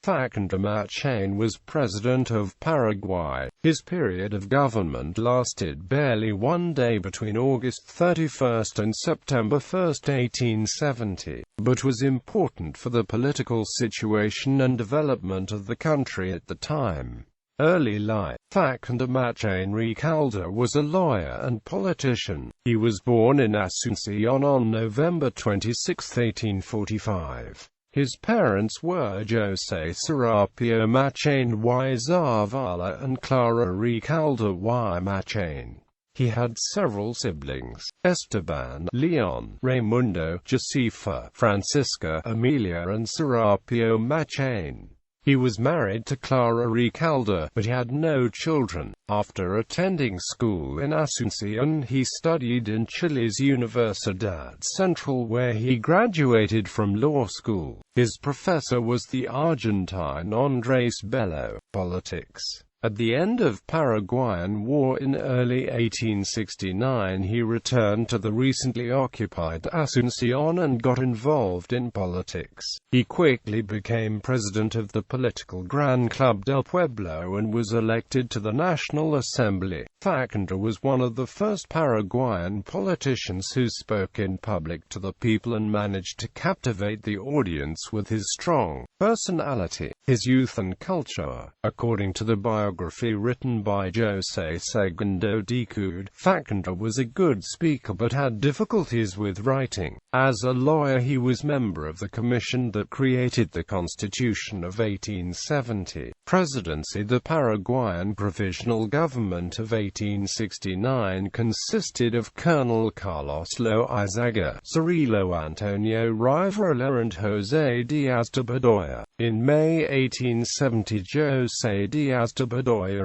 Facundo Machaín was President of Paraguay. His period of government lasted barely one day between August 31 and September 1, 1870, but was important for the political situation and development of the country at the time. Early life. Facundo Machaín Recalde was a lawyer and politician. He was born in Asunción on November 26, 1845. His parents were José Serapio Machaín y Zavala and Clara Recalde y Machaín. He had several siblings: Esteban, Leon, Raimundo, Josefa, Francisca, Amelia and Serapio Machaín. He was married to Clara Recalde, but he had no children. After attending school in Asunción, he studied in Chile's Universidad Central, where he graduated from law school. His professor was the Argentine Andrés Bello. Politics. At the end of Paraguayan War in early 1869, he returned to the recently occupied Asunción and got involved in politics. He quickly became president of the political Gran Club del Pueblo and was elected to the National Assembly. Facundo was one of the first Paraguayan politicians who spoke in public to the people and managed to captivate the audience with his strong personality. His youth and culture. According to the biography written by José Segundo de Cude, Facundo was a good speaker but had difficulties with writing. As a lawyer, he was member of the commission that created the Constitution of 1870. Presidency. The Paraguayan Provisional Government of 1869 consisted of Colonel Carlos Loizaga, Cirilo Antonio Rivera and José Díaz de Bedoya. In May 1870, José Díaz de Bedoya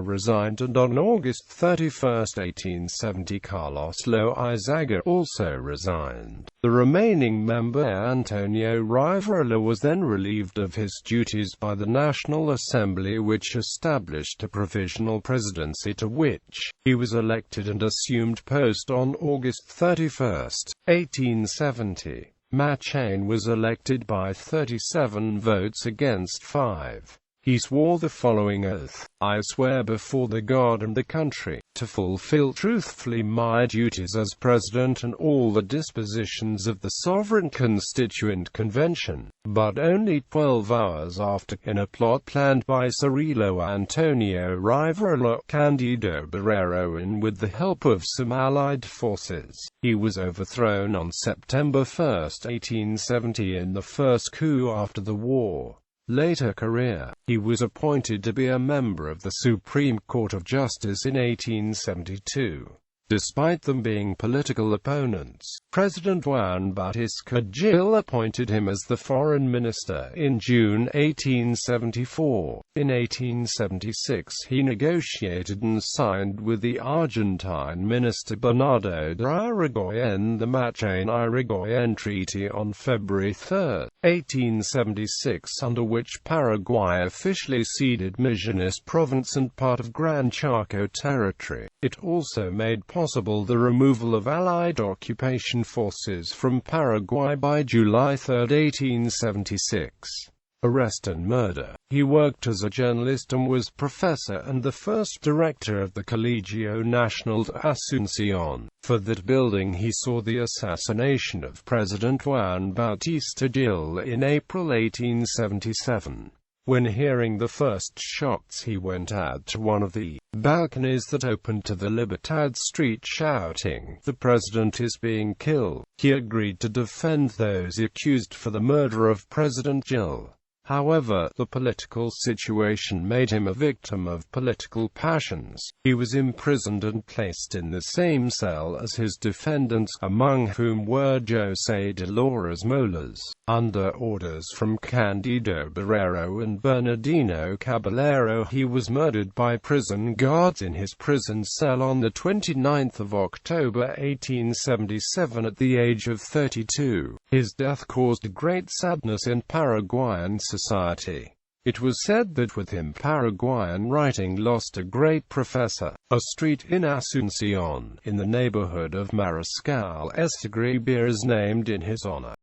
resigned, and on August 31, 1870, Carlos Loizaga also resigned. The remaining member, Antonio Rivera, was then relieved of his duties by the National Assembly, which established a provisional presidency to which he was elected and assumed post on August 31, 1870. Machaín was elected by 37 votes against 5. He swore the following oath: "I swear before the God and the country, to fulfill truthfully my duties as President and all the dispositions of the Sovereign Constituent Convention." But only 12 hours after, in a plot planned by Cirilo Antonio Rivera, Cándido Barrero, with the help of some Allied forces, he was overthrown on September 1, 1870, in the first coup after the war. Later career. He was appointed to be a member of the Supreme Court of Justice in 1872. Despite them being political opponents, President Juan Bautista Gil appointed him as the foreign minister in June 1874. In 1876 he negotiated and signed with the Argentine minister Bernardo de Irigoyen the Machaín-Irigoyen Treaty on February 3, 1876, under which Paraguay officially ceded Misiones province and part of Gran Chaco territory. It also made possible the removal of Allied occupation forces from Paraguay by July 3, 1876. Arrest and murder. He worked as a journalist and was professor and the first director of the Colegio Nacional de Asunción. For that building he saw the assassination of President Juan Bautista Gil in April 1877. When hearing the first shots, he went out to one of the balconies that opened to the Libertad Street, shouting, "The president is being killed." He agreed to defend those accused for the murder of President Gil. However, the political situation made him a victim of political passions. He was imprisoned and placed in the same cell as his defendants, among whom were José Dolores Molas. Under orders from Cándido Barrero and Bernardino Caballero, he was murdered by prison guards in his prison cell on the 29th of October 1877 at the age of 32. His death caused great sadness in Paraguayan society. It was said that with him Paraguayan writing lost a great professor. A street in Asunción, in the neighborhood of Mariscal Estigarribia, is named in his honor.